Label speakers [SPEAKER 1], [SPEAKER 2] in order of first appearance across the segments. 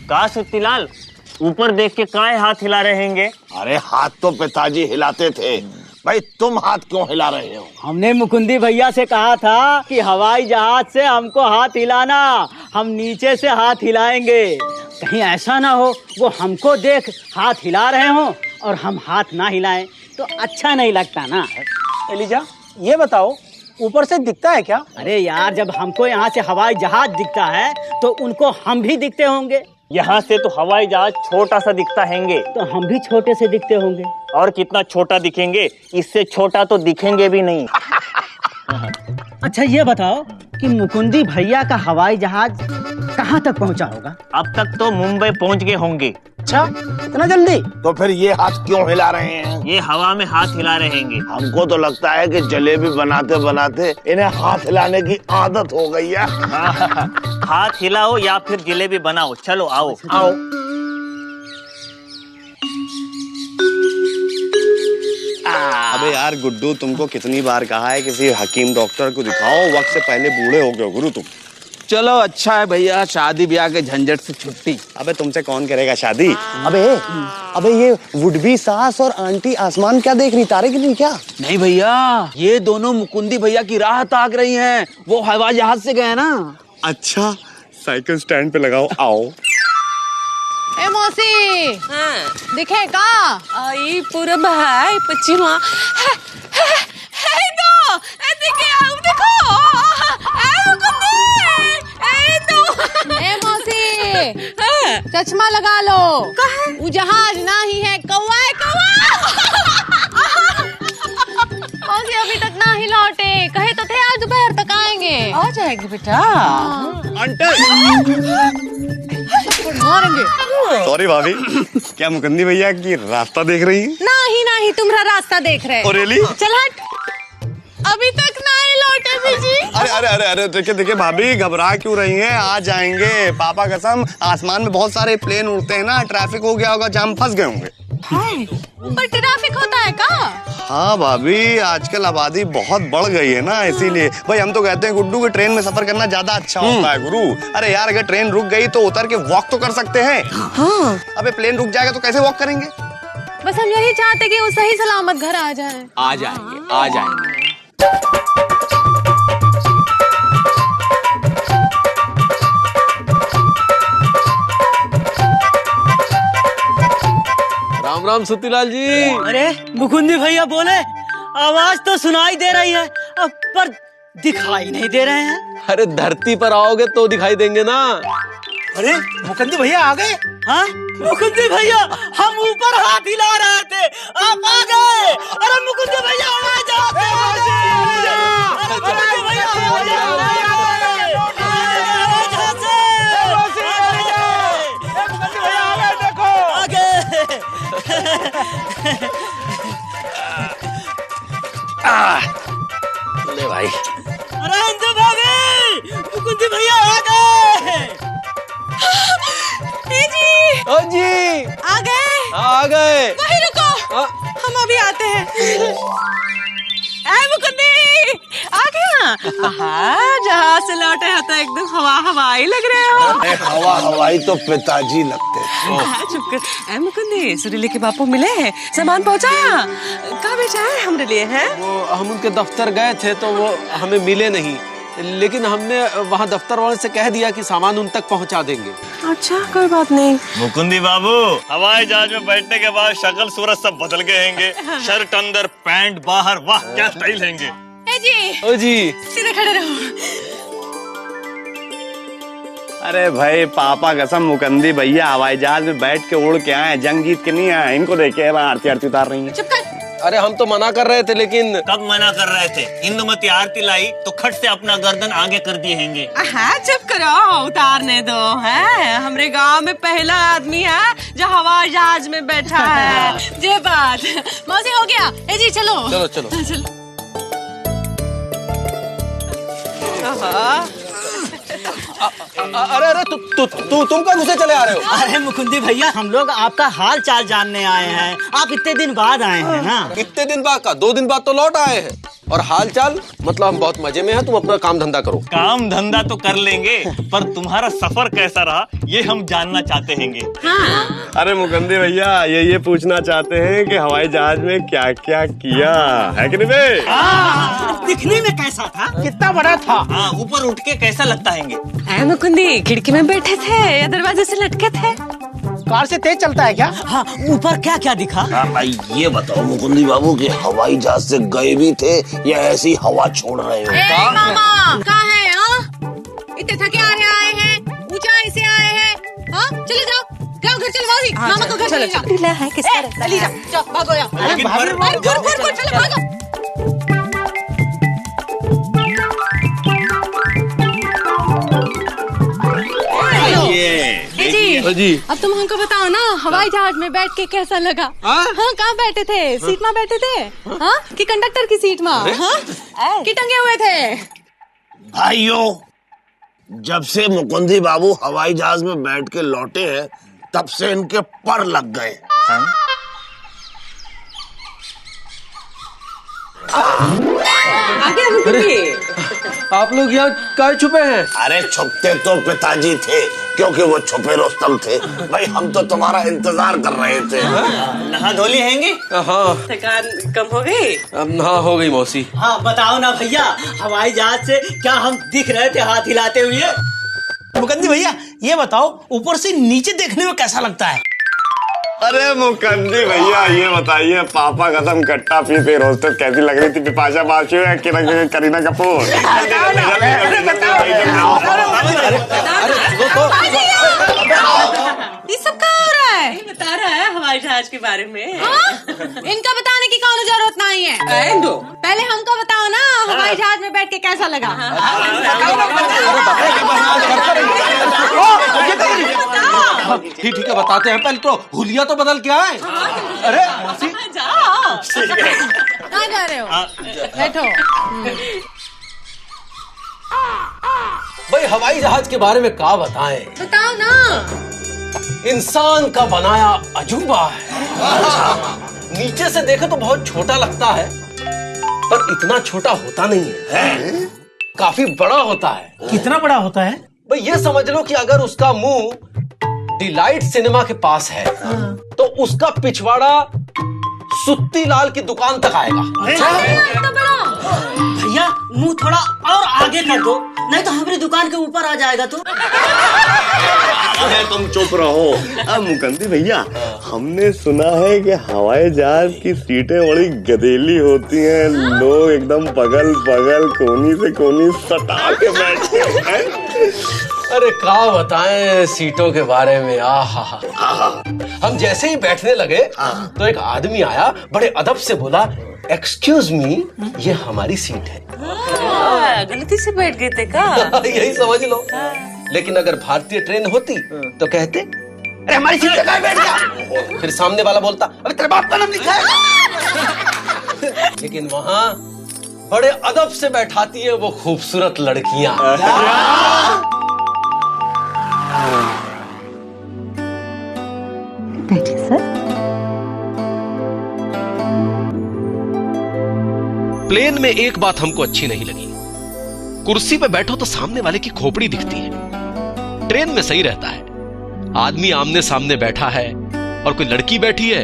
[SPEAKER 1] का सुत्तीलाल, ऊपर देख के काहे हाथ हिला रहे हैंगे?
[SPEAKER 2] अरे हाथ तो पिताजी हिलाते थे, भाई तुम हाथ क्यों हिला रहे हो?
[SPEAKER 3] हमने मुकुंदी भैया से कहा था कि हवाई जहाज से हमको हाथ हिलाना, हम नीचे से हाथ हिलाएंगे। कहीं ऐसा ना हो वो हमको देख हाथ हिला रहे हो और हम हाथ ना हिलाएं तो अच्छा नहीं लगता ना।
[SPEAKER 4] एलिजा, ये बताओ ऊपर से दिखता है क्या?
[SPEAKER 3] अरे यार, जब हमको यहाँ से हवाई जहाज दिखता है तो उनको हम भी दिखते होंगे।
[SPEAKER 1] यहाँ से तो हवाई जहाज छोटा सा दिखता हैंगे,
[SPEAKER 3] तो हम भी छोटे से दिखते होंगे।
[SPEAKER 1] और कितना छोटा दिखेंगे, इससे छोटा तो दिखेंगे भी नहीं।
[SPEAKER 3] अच्छा ये बताओ कि मुकुंदी भैया का हवाई जहाज कहाँ तक पहुँचा होगा?
[SPEAKER 1] अब तक तो मुंबई पहुँच गए होंगे।
[SPEAKER 4] अच्छा, इतना जल्दी?
[SPEAKER 2] तो फिर ये हाथ क्यों हिला रहे हैं?
[SPEAKER 1] ये हवा में हाथ हिला रहे हैंगे।
[SPEAKER 2] हमको तो लगता है कि जलेबी बनाते बनाते इन्हें हाथ हिलाने की आदत हो गई है।
[SPEAKER 1] हाथ हिलाओ या फिर जलेबी बनाओ, चलो आओ
[SPEAKER 2] आओ।
[SPEAKER 5] अबे यार गुड्डू, तुमको कितनी बार कहा है किसी हकीम डॉक्टर को दिखाओ, वक्त से पहले बूढ़े हो गए गुरु तुम।
[SPEAKER 6] चलो अच्छा है भैया, शादी ब्याह के झंझट से छुट्टी।
[SPEAKER 5] अबे तुमसे कौन करेगा शादी?
[SPEAKER 7] अबे ये वुड बी सास और आंटी आसमान क्या देख रही, तारे की नहीं क्या?
[SPEAKER 6] नहीं भैया, ये दोनों मुकुंदी भैया की राह ताक रही हैं। वो हवाई जहाज से गए ना।
[SPEAKER 5] अच्छा, साइकिल स्टैंड पे लगाओ, आओ।
[SPEAKER 8] ए मौसी, दिखे का?
[SPEAKER 9] आई पूरा भाई पश्चिमा है तो दिखे आओ देखो
[SPEAKER 8] ए मौसी, चश्मा लगा लो। वो जहाज ना ही है, कौवा है, कौवा। मौसी अभी तक ना ही लौटे, कहे तो थे आज दोपहर तक आएंगे।
[SPEAKER 9] आ जाएगी बेटा।
[SPEAKER 8] मारेंगे।
[SPEAKER 5] सॉरी भाभी, क्या मुकुंदी भैया की रास्ता देख रही है?
[SPEAKER 8] नहीं तुम्हारा रास्ता देख रहे।
[SPEAKER 5] Oh really?
[SPEAKER 8] चल हट, अभी तक ना ही लौटे बीजी।
[SPEAKER 5] अरे अरे अरे अरे, देखिए देखिए भाभी, घबरा क्यों रही हैं? आ जाएंगे, पापा कसम। आसमान में बहुत सारे प्लेन उड़ते हैं ना, ट्रैफिक हो गया होगा, जाम फंस गए होंगे।
[SPEAKER 8] ऊपर ट्रैफिक होता है का?
[SPEAKER 5] हाँ भाभी, आजकल आबादी बहुत बढ़ गई है ना, इसीलिए। भाई हम तो कहते हैं गुड्डू कि ट्रेन में सफर करना ज्यादा अच्छा होता है गुरु। अरे यार, अगर ट्रेन रुक गई तो उतर के वॉक तो कर सकते हैं। हाँ। अबे प्लेन रुक जाएगा तो कैसे वॉक करेंगे?
[SPEAKER 8] बस हम यही चाहते कि वो सही सलामत घर आ जाए।
[SPEAKER 6] आ जाएंगे, आ जाएंगे।
[SPEAKER 4] राम राम सुत्तीलाल जी।
[SPEAKER 3] अरे मुकुंदी भैया बोले, आवाज तो सुनाई दे रही है पर दिखाई नहीं दे रहे हैं।
[SPEAKER 4] अरे धरती पर आओगे तो दिखाई देंगे ना।
[SPEAKER 7] अरे मुकुंदी भैया आ गए?
[SPEAKER 3] हाँ मुकुंदी भैया, हम ऊपर हाथ हिला रहे थे, आप आ गए। अरे मुकुंदी भैया आवाज आ गई। मुकुंदी भैया आवाज आ गई।
[SPEAKER 5] ले भाई।
[SPEAKER 3] अरे अंजू भाभी, मुकुंदी भैया आ गए।
[SPEAKER 4] ओ जी,
[SPEAKER 8] आ गए।
[SPEAKER 4] आ गए।
[SPEAKER 8] वहीं रुको, हम अभी आते हैं। मुकुंदी आ गया।
[SPEAKER 9] जहाज से लौटे हो तो एकदम हवा हवाई लग रहे हो।
[SPEAKER 2] हवा हवाई तो पिताजी लगते हैं।
[SPEAKER 9] चुप कर। मुकुंदी, सुरीली के बापू मिले हैं, सामान पहुंचाया? कहाँ भेजा है हमरे लिए? है
[SPEAKER 4] वो हम उनके दफ्तर गए थे तो वो हमें मिले नहीं, लेकिन हमने वहाँ दफ्तर वाले से कह दिया कि सामान उन तक पहुँचा देंगे।
[SPEAKER 9] अच्छा, कोई बात नहीं।
[SPEAKER 1] मुकुंदी बाबू, हवाई जहाज में बैठने के बाद शक्ल सूरत सब बदल गए हैंगे। शर्ट अंदर, पैंट बाहर, वाह क्या स्टाइल हैंगे।
[SPEAKER 4] ओ जी,
[SPEAKER 8] सीधे खड़े रहो।
[SPEAKER 5] अरे भाई पापा कसम, मुकुंदी भैया हवाई जहाज में बैठ के उड़ के आए, जंग जीत के नहीं आए। इनको देखे आरती आरती उतार रही है।
[SPEAKER 8] चुप कर।
[SPEAKER 4] अरे हम तो मना कर रहे थे, लेकिन
[SPEAKER 1] कब मना कर रहे थे? इंदुमती आरती लाई तो खट से अपना गर्दन आगे कर दिए हैंगे।
[SPEAKER 9] हाँ, चुप करो, उतारने दो। है हमरे गांव में पहला आदमी है जो हवाई जहाज में बैठा है। जे बात।
[SPEAKER 8] मौसी हो गया। ए जी चलो।
[SPEAKER 4] चलो चलो।
[SPEAKER 8] चलो।
[SPEAKER 4] अरे अरे तुम कब मुझसे चले आ रहे हो?
[SPEAKER 3] अरे मुकुंदी भैया, हम लोग आपका हाल चाल जानने आए हैं। आप इतने दिन बाद आए हैं ना।
[SPEAKER 4] इतने दिन बाद का? 2 दिन बाद तो लौट आए हैं। और हाल चाल मतलब हम बहुत मजे में हैं, तुम अपना काम धंधा करो।
[SPEAKER 1] काम धंधा तो कर लेंगे, पर तुम्हारा सफर कैसा रहा ये हम जानना चाहते हैंगे।
[SPEAKER 5] अरे मुकंदी भैया ये पूछना चाहते हैं कि हवाई जहाज में क्या क्या किया है कि नहीं बे?
[SPEAKER 3] दिखने में कैसा था, कितना बड़ा था,
[SPEAKER 1] हाँ, ऊपर उठ के कैसा लगता है?
[SPEAKER 9] मुकुंदी खिड़की में बैठे थे या दरवाजे से लटके थे?
[SPEAKER 3] कार से तेज चलता है क्या? हाँ, ऊपर क्या क्या दिखा?
[SPEAKER 2] हाँ भाई ये बताओ मुकुंदी बाबू कि हवाई जहाज से गए भी थे या ऐसी हवा छोड़ रहे हो?
[SPEAKER 8] मामा कहाँ है? इतने थके आए हैं, ऊंचाई से आए हैं। हाँ चले जाओ, जाओ घर चलो मौसी, मामा को घर चले जाओ।
[SPEAKER 9] ढीला है किसका रहता है?
[SPEAKER 8] चली जाओ, भागो जाओ। घुर चलो भागो। जी अब तुम हमको बताओ ना, हवाई जहाज में बैठ के कैसा लगा? हाँ कहाँ बैठे थे? सीट में बैठे थे? हाँ कि कंडक्टर की सीट में? हाँ कि टंगे हुए थे?
[SPEAKER 2] भाइयों जब से मुकुंदी बाबू हवाई जहाज में बैठ के लौटे हैं तब से इनके पर लग गए।
[SPEAKER 4] आप लोग यहाँ काहे छुपे हैं?
[SPEAKER 2] अरे छुपते तो पिताजी थे क्योंकि वो छुपे रुस्तम थे। भाई हम तो तुम्हारा इंतजार कर रहे थे।
[SPEAKER 3] नहा धोली हैंगे?
[SPEAKER 4] हाँ
[SPEAKER 9] थकान कम हो गई?
[SPEAKER 4] हाँ हो गई मौसी।
[SPEAKER 3] हाँ बताओ ना भैया, हवाई जहाज से क्या हम दिख रहे थे हाथ हिलाते हुए? मुकंदी भैया ये बताओ, ऊपर से नीचे देखने में कैसा लगता है?
[SPEAKER 5] अरे मुकंदी भैया ये बताइए पापा कसम कट्टा पीते रोस्टेड कैसी लग रही थी? बिपाशा बासु या करीना कपूर?
[SPEAKER 8] ये सब क्या हो रहा है?
[SPEAKER 9] बता रहा है हवाई जहाज के बारे में।
[SPEAKER 8] इनका बताने की कौन जरूरत नहीं है। पहले हमको बताओ ना, हवाई जहाज में बैठ के कैसा लगा?
[SPEAKER 4] ठीक है बताते हैं, पहले तो हुलिया तो बदल के आए। अरे मौसी
[SPEAKER 8] कहाँ जा रहे हो? बैठो।
[SPEAKER 4] भाई हवाई जहाज के बारे में क्या बताएं?
[SPEAKER 8] बताओ ना।
[SPEAKER 4] इंसान का बनाया अजूबा है। नीचे से देखे तो बहुत छोटा लगता है, पर इतना छोटा होता नहीं है, काफी बड़ा होता है।
[SPEAKER 3] कितना बड़ा होता है?
[SPEAKER 4] भाई ये समझ लो कि अगर उसका मुंह डिलाइट सिनेमा के पास है तो उसका पिछवाड़ा सुत्ती लाल की दुकान तक आएगा।
[SPEAKER 3] भैया मुंह थोड़ा और आगे कर दो, नहीं तो हमारी दुकान के ऊपर आ जाएगा। तो
[SPEAKER 5] तुम चुप रहो। अब मुकंदी भैया हमने सुना है कि हवाई जहाज की सीटें बड़ी गधेली होती हैं, लोग एकदम पगल पगल कोनी से कोनी सटा के बैठते हैं।
[SPEAKER 4] अरे क्या बताएं सीटों के बारे में। हम जैसे ही बैठने लगे तो एक आदमी आया, बड़े अदब से बोला, एक्सक्यूज मी ये हमारी सीट है।
[SPEAKER 9] गलती से बैठ गए थे का?
[SPEAKER 4] यही समझ लो। लेकिन अगर भारतीय ट्रेन होती तो कहते अरे हमारी सीट पे कहाँ बैठ गया? फिर सामने वाला बोलता अरे तेरे बाप का नाम लिखा है। लेकिन वहाँ बड़े अदब से बैठाती है वो खूबसूरत लड़कियां। प्लेन में एक बात हमको अच्छी नहीं लगी, कुर्सी पे बैठो तो सामने वाले की खोपड़ी दिखती है। ट्रेन में सही रहता है, आदमी आमने सामने बैठा है और कोई लड़की बैठी है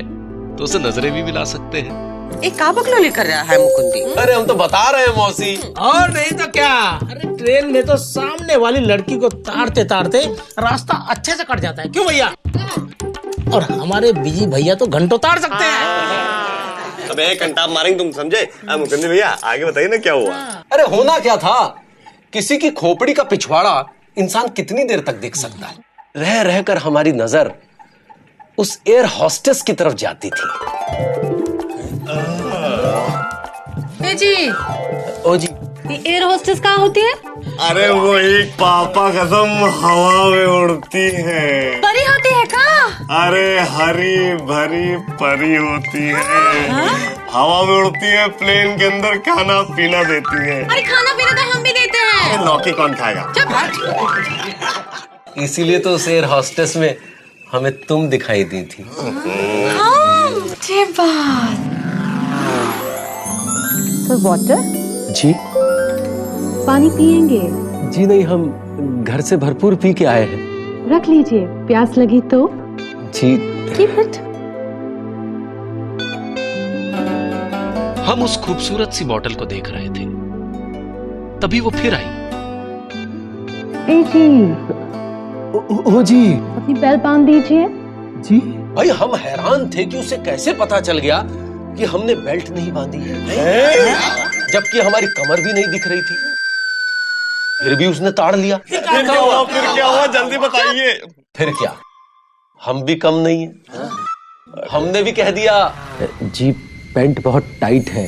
[SPEAKER 4] तो उसे नजरें भी मिला सकते हैं।
[SPEAKER 9] एक का बकलो लेकर रहा है मुकुंदी?
[SPEAKER 4] अरे हम तो बता रहे हैं मौसी।
[SPEAKER 3] और नहीं तो क्या। अरे ट्रेन में तो सामने वाली लड़की को तारते तारते रास्ता अच्छे से कट जाता है, क्यों भैया? और हमारे बिजी भैया तो घंटों तार सकते हैं।
[SPEAKER 5] अबे एक घंटा मारेंगे तुम समझे? मुकंदी भैया आगे बताइए ना क्या हुआ?
[SPEAKER 4] अरे होना क्या था, किसी की खोपड़ी का पिछवाड़ा इंसान कितनी देर तक देख सकता है। रह रहकर हमारी नजर उस एयर हॉस्टेस की तरफ जाती थी।
[SPEAKER 8] जी
[SPEAKER 4] ओ जी,
[SPEAKER 8] ये एयर होस्टेस कहाँ होती है?
[SPEAKER 5] अरे वो एक पापा कसम हवा में उड़ती है।
[SPEAKER 8] परी होती है का?
[SPEAKER 5] अरे हरी भरी परी होती है। हवा में उड़ती है, प्लेन के अंदर खाना पीना देती है।
[SPEAKER 8] अरे खाना पीना तो हम भी देते हैं।
[SPEAKER 5] लौकी कौन खाएगा?
[SPEAKER 4] इसीलिए तो उस एयर हॉस्टेस में हमें तुम दिखाई दी थी।
[SPEAKER 8] अच्छी बात। Sir water?
[SPEAKER 4] जी
[SPEAKER 8] पानी पिएंगे?
[SPEAKER 4] जी नहीं, हम घर से भरपूर पी के आए हैं।
[SPEAKER 8] रख लीजिए, प्यास लगी तो।
[SPEAKER 4] जी
[SPEAKER 8] Keep it.
[SPEAKER 10] हम उस खूबसूरत सी बोतल को देख रहे थे, तभी वो फिर आई।
[SPEAKER 8] ए जी,
[SPEAKER 4] ओ जी।
[SPEAKER 8] अपनी बेल्ट बांध दीजिए।
[SPEAKER 4] जी भाई, हम हैरान थे कि उसे कैसे पता चल गया कि हमने बेल्ट नहीं बांधी है, जबकि हमारी कमर भी नहीं दिख रही थी। फिर भी उसने ताड़ लिया।
[SPEAKER 5] फिर क्या हुआ जल्दी बताइए।
[SPEAKER 4] फिर क्या, हम भी कम नहीं है, हमने भी कह दिया जी पैंट बहुत टाइट है,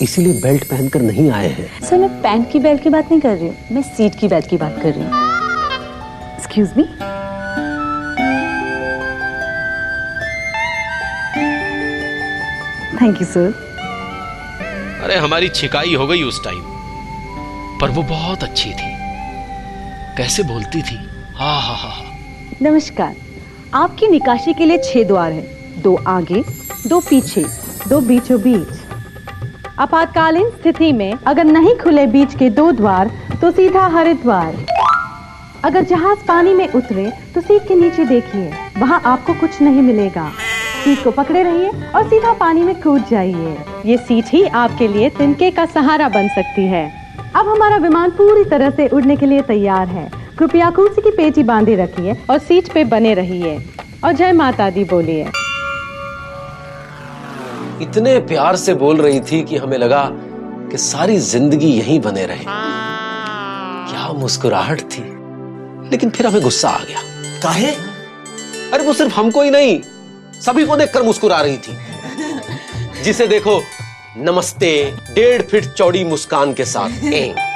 [SPEAKER 4] इसीलिए बेल्ट पहनकर नहीं आए हैं।
[SPEAKER 8] सर मैं पैंट की बेल्ट की बात नहीं कर रही हूँ, मैं सीट की बेल्ट की बात कर रही हूँ। Excuse me. Thank you sir.
[SPEAKER 10] अरे हमारी छिकाई हो गई उस टाइम, पर वो बहुत अच्छी थी, कैसे बोलती थी। हा हा हा।
[SPEAKER 8] नमस्कार, आपकी निकाशी के लिए 6 द्वार हैं, 2 आगे, 2 पीछे, 2 बीचों बीच। आपातकालीन स्थिति में अगर नहीं खुले बीच के 2 द्वार तो सीधा हरिद्वार। अगर जहाज पानी में उतरे तो सीट के नीचे देखिए, वहां आपको कुछ नहीं मिलेगा। सीट को पकड़े रहिए और सीधा पानी में कूद जाइए। ये सीट ही आपके लिए तिनके का सहारा बन सकती है। अब हमारा विमान पूरी तरह से उड़ने के लिए तैयार है। कृपया कुर्सी की पेटी बांधे रखिए और सीट पे बने रहिए और जय माता दी बोलिए।
[SPEAKER 4] इतने प्यार से बोल रही थी कि हमें लगा कि सारी जिंदगी यहीं बने रहे। क्या मुस्कुराहट थी, लेकिन फिर हमें गुस्सा आ गया। काहे? अरे वो सिर्फ हमको ही नहीं, सभी को देखकर मुस्कुरा रही थी। जिसे देखो नमस्ते 1.5 फीट चौड़ी मुस्कान के साथ।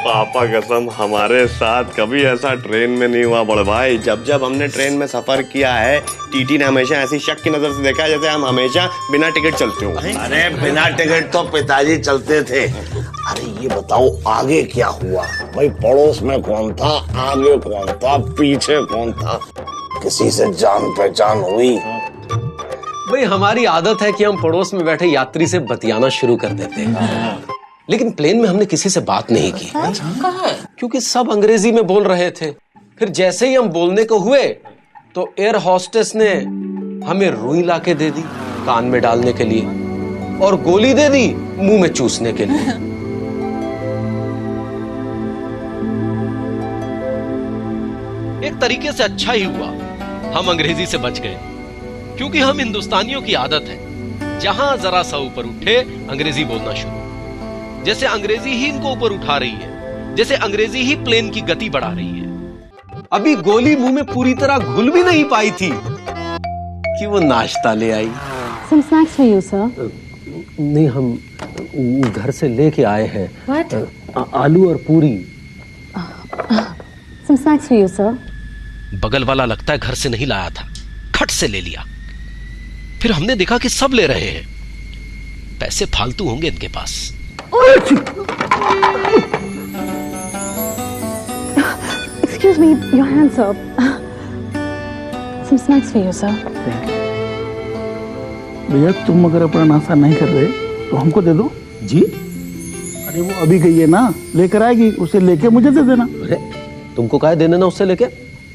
[SPEAKER 5] पापा कसम हमारे साथ कभी ऐसा ट्रेन में नहीं हुआ बड़े भाई। जब जब हमने ट्रेन में सफर किया है, टीटी ने हमेशा ऐसी शक की नजर से देखा है जैसे हम हमेशा बिना टिकट चलते हो।
[SPEAKER 2] अरे बिना टिकट तो पिताजी चलते थे। अरे ये बताओ आगे क्या हुआ? भाई पड़ोस में कौन था, आगे कौन था, पीछे कौन था? किसी से जान पहचान हुई?
[SPEAKER 4] भाई हमारी आदत है कि हम पड़ोस में बैठे यात्री से बतियाना शुरू कर देते हैं, लेकिन प्लेन में हमने किसी से बात नहीं की। क्योंकि सब अंग्रेजी में बोल रहे थे। फिर जैसे ही हम बोलने को हुए तो एयर हॉस्टेस ने हमें रुई ला के दे दी कान में डालने के लिए और गोली दे दी मुंह में चूसने के लिए।
[SPEAKER 10] एक तरीके से अच्छा ही हुआ हम अंग्रेजी से बच गए, क्योंकि हम हिंदुस्तानियों की आदत है जहां जरा सा ऊपर उठे अंग्रेजी बोलना शुरू। जैसे अंग्रेजी ही इनको ऊपर उठा रही है, जैसे अंग्रेजी ही प्लेन की गति बढ़ा रही है।
[SPEAKER 4] अभी गोली मुंह में पूरी तरह घुल भी नहीं पाई थी कि वो नाश्ता ले आई।
[SPEAKER 8] Some snacks for you, sir.
[SPEAKER 4] नहीं, हम घर से लेके आए हैं।
[SPEAKER 8] What?
[SPEAKER 4] आलू और पूरी।
[SPEAKER 8] Some snacks for you, sir.
[SPEAKER 10] बगल वाला लगता है घर से नहीं लाया था, खट से ले लिया। फिर हमने देखा कि सब ले रहे हैं, पैसे फालतू होंगे इनके पास।
[SPEAKER 8] Excuse me, your hands up. Some snacks for you, sir.
[SPEAKER 11] भैया तुम अगर अपना नाश्ता नहीं कर रहे तो हमको दे दो।
[SPEAKER 4] जी?
[SPEAKER 11] अरे वो अभी गई है ना, लेकर आएगी, उसे लेके मुझे दे देना।
[SPEAKER 4] अरे तुमको काहे देने ना उससे लेके?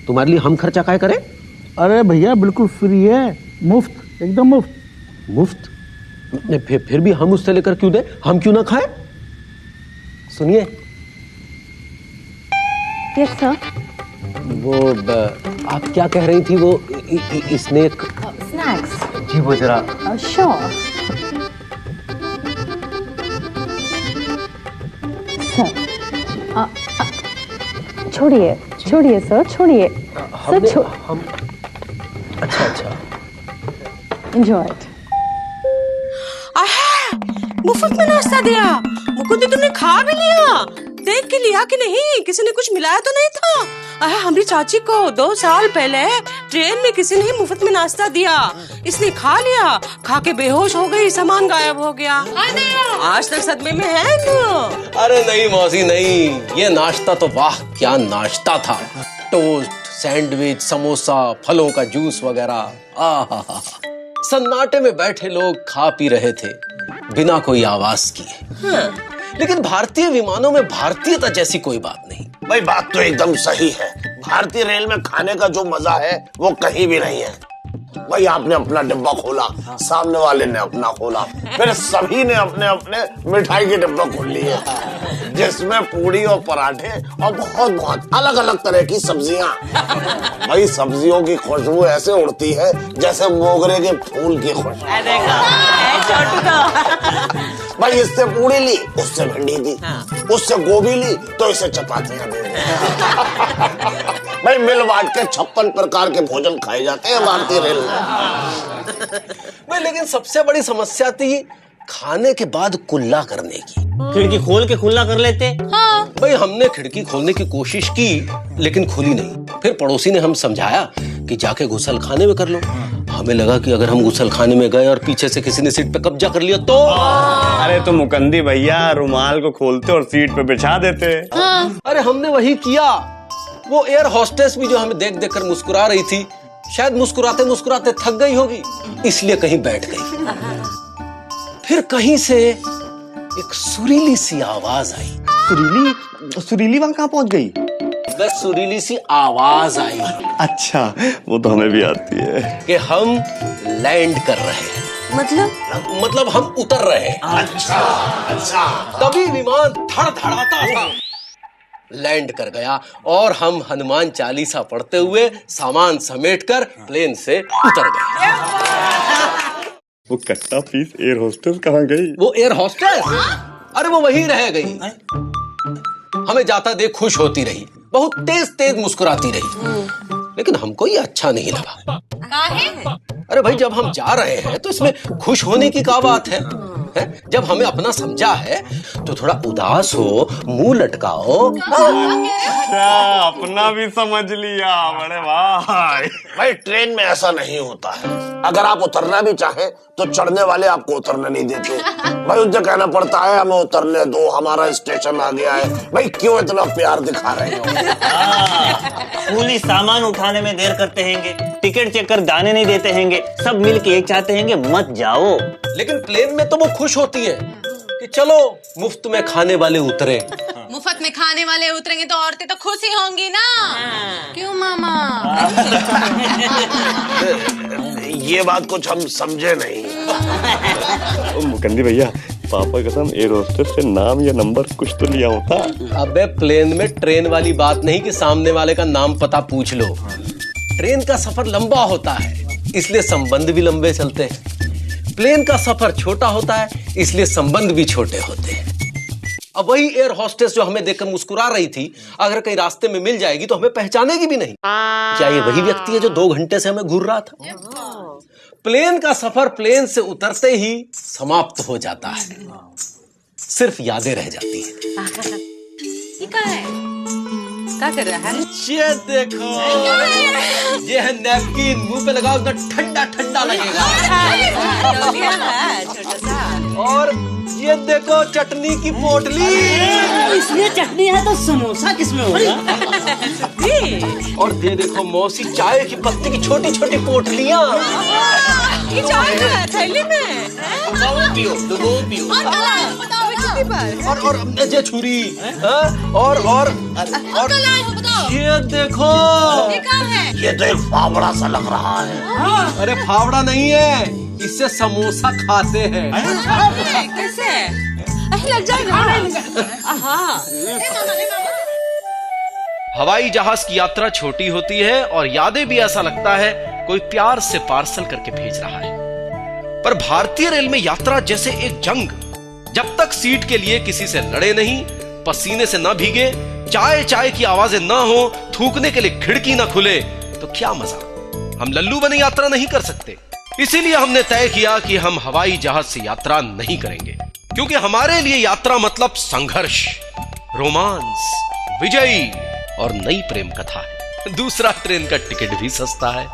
[SPEAKER 4] तुम्हारे लिए हम खर्चा काहे करें?
[SPEAKER 11] अरे भैया बिल्कुल फ्री है, मुफ्त, एकदम मुफ्त।
[SPEAKER 4] मुफ्त? फिर भी हम उससे लेकर क्यों दे? हम क्यों ना खाएं? सुनिए।
[SPEAKER 8] Yes, sir.
[SPEAKER 4] वो आप क्या कह रही थी? वो स्नैक?
[SPEAKER 8] Snacks.
[SPEAKER 4] जी वो जरा।
[SPEAKER 8] Sure. Sir. छोड़िए, छोड़िए सर, छोड़िए। सर
[SPEAKER 4] हम अच्छा
[SPEAKER 8] Enjoy it.
[SPEAKER 9] मुफ्त में नाश्ता दिया। मुकुंदी तुमने खा भी लिया? देख के लिया कि नहीं? किसी ने कुछ मिलाया तो नहीं था? हमारी चाची को 2 साल पहले ट्रेन में किसी ने मुफ्त में नाश्ता दिया, इसने खा लिया, खा के बेहोश हो गई, सामान गायब हो गया। आज तक सदमे में है तू।
[SPEAKER 4] अरे नहीं मौसी नहीं, ये नाश्ता तो वाह क्या नाश्ता था। टोस्ट, सैंडविच, समोसा, फलों का जूस वगैरह। आहा, सन्नाटे में बैठे लोग खा पी रहे थे। बिना कोई आवाज किए। लेकिन भारतीय विमानों में भारतीयता जैसी कोई बात नहीं।
[SPEAKER 2] भाई बात तो एकदम सही है। भारतीय रेल में खाने का जो मजा है वो कहीं भी नहीं है। भाई आपने अपना डिब्बा खोला, सामने वाले ने अपना खोला, फिर सभी ने अपने अपने मिठाई के डिब्बा खोल लिए, जिसमें पूड़ी और पराठे और बहुत बहुत अलग अलग तरह की सब्जियां। भाई सब्जियों की खुशबू ऐसे उड़ती है जैसे मोगरे के फूल की खुशबू। भाई इससे पूड़ी ली, उससे भिंडी दी, उससे गोभी ली तो इसे चपातियां दे दी। भाई मिल बांट के 56 प्रकार के भोजन खाए जाते हैं भारतीय रेल में।
[SPEAKER 4] भाई लेकिन सबसे बड़ी समस्या थी खाने के बाद कुल्ला करने की।
[SPEAKER 3] खिड़की खोल के खुला कर लेते।
[SPEAKER 4] हाँ। भाई हमने खिड़की खोलने की कोशिश की लेकिन खुली नहीं। फिर पड़ोसी ने हम समझाया कि जाके गुसल खाने में कर लो। हमें लगा कि अगर हम गुसल खाने में गए और पीछे से किसी ने सीट पे कब्जा कर लिया तो।
[SPEAKER 5] अरे तो मुकंदी भैया रुमाल को खोलते और सीट पे बिछा देते।
[SPEAKER 4] हाँ। अरे हमने वही किया। वो एयर होस्टेस भी जो हमें देख देख कर मुस्कुरा रही थी, शायद मुस्कुराते मुस्कुराते थक गई होगी, इसलिए कहीं बैठ गई। फिर कहीं से एक सुरीली सी आवाज आई।
[SPEAKER 5] सुरीली वहां कहाँ पहुंच गई?
[SPEAKER 4] बस सुरीली सी आवाज आई।
[SPEAKER 5] अच्छा वो तो हमें भी आती है
[SPEAKER 4] कि हम लैंड कर रहे हैं। मतलब हम उतर रहे हैं। अच्छा। तभी विमान धड़धड़ाता था लैंड कर गया और हम हनुमान चालीसा पढ़ते हुए सामान समेटकर प्लेन से उतर गए।
[SPEAKER 5] वो कट्टा पीस एयर होस्टेस कहाँ गई?
[SPEAKER 4] वो एयर होस्टेस? अरे वो वहीं रह गई। हमें जाता देख खुश होती रही, बहुत तेज तेज मुस्कुराती रही, लेकिन हमको ये अच्छा नहीं लगा। अरे भाई जब हम जा रहे हैं तो इसमें खुश होने की क्या बात है? जब हमें अपना समझा है तो थोड़ा उदास हो, मुंह लटकाओ।
[SPEAKER 5] अच्छा अपना भी समझ लिया। बड़े भाई
[SPEAKER 2] भाई ट्रेन में ऐसा नहीं होता है। अगर आप उतरना भी चाहें तो चढ़ने वाले आपको उतरने नहीं देते। भाई उनसे कहना पड़ता है हमें उतरने दो, हमारा स्टेशन आ गया है। भाई क्यों इतना प्यार दिखा रहे हो?
[SPEAKER 3] पूरी सामान उठाने में देर करते हैंगे, टिकट चेक कर दाने नहीं देते हैंगे, सब मिलके एक चाहते हैंगे मत जाओ।
[SPEAKER 4] लेकिन प्लेन में तो वो खुश होती है कि चलो मुफ्त में खाने वाले उतरे।
[SPEAKER 12] मुफ्त में खाने वाले उतरेंगे तो औरतें तो खुश ही होंगी ना। क्यों मामा?
[SPEAKER 2] ये बात कुछ हम समझे नहीं।
[SPEAKER 5] मुकंदी भैया पापा कसम एयर होस्टेस से नाम या नंबर कुछ तो लिया होता।
[SPEAKER 4] अबे प्लेन में ट्रेन वाली बात नहीं कि सामने वाले का नाम पता पूछ लो। ट्रेन का सफर लंबा होता है इसलिए संबंध भी लंबे चलते हैं। प्लेन का सफर छोटा होता है इसलिए संबंध भी छोटे होते हैं। अब वही एयर होस्टेस जो हमें देखकर मुस्कुरा रही थी, अगर कहीं रास्ते में मिल जाएगी तो हमें पहचानेगी भी नहीं। क्या ये वही व्यक्ति है जो 2 घंटे से हमें घूर रहा था? प्लेन का सफर प्लेन से उतरते ही समाप्त हो जाता है, सिर्फ यादें रह जाती हैं।
[SPEAKER 12] ये क्या है? क्या कर रहा है?
[SPEAKER 4] ये देखो, ये है नैपकिन, मुंह पे लगाओ तो ठंडा ठंडा लगेगा।
[SPEAKER 12] छोटा सा।
[SPEAKER 4] और ये देखो चटनी की पोटली।
[SPEAKER 3] इसमें चटनी है तो समोसा किसमें होगा?
[SPEAKER 4] और ये देखो मौसी चाय की पत्ती की छोटी छोटी पोटलियाँ।
[SPEAKER 9] ये चाय है थैली में।
[SPEAKER 4] पियो। और ये छुरी और ये देखो,
[SPEAKER 2] ये तो एक फावड़ा सा लग रहा है।
[SPEAKER 4] अरे फावड़ा नहीं है, इससे समोसा खाते हैं।
[SPEAKER 9] कैसे? लग जाएगा।
[SPEAKER 10] हवाई जहाज की यात्रा छोटी होती है और यादें भी ऐसा लगता है कोई प्यार से पार्सल करके भेज रहा है। पर भारतीय रेल में यात्रा जैसे एक जंग। जब तक सीट के लिए किसी से लड़े नहीं, पसीने से न भीगे, चाय चाय की आवाजें न हो, थूकने के लिए खिड़की न खुले, तो क्या मजा। हम लल्लू बने यात्रा नहीं कर सकते। इसीलिए हमने तय किया कि हम हवाई जहाज से यात्रा नहीं करेंगे, क्योंकि हमारे लिए यात्रा मतलब संघर्ष, रोमांस, विजयी और नई प्रेम कथा है। दूसरा ट्रेन का टिकट भी सस्ता है।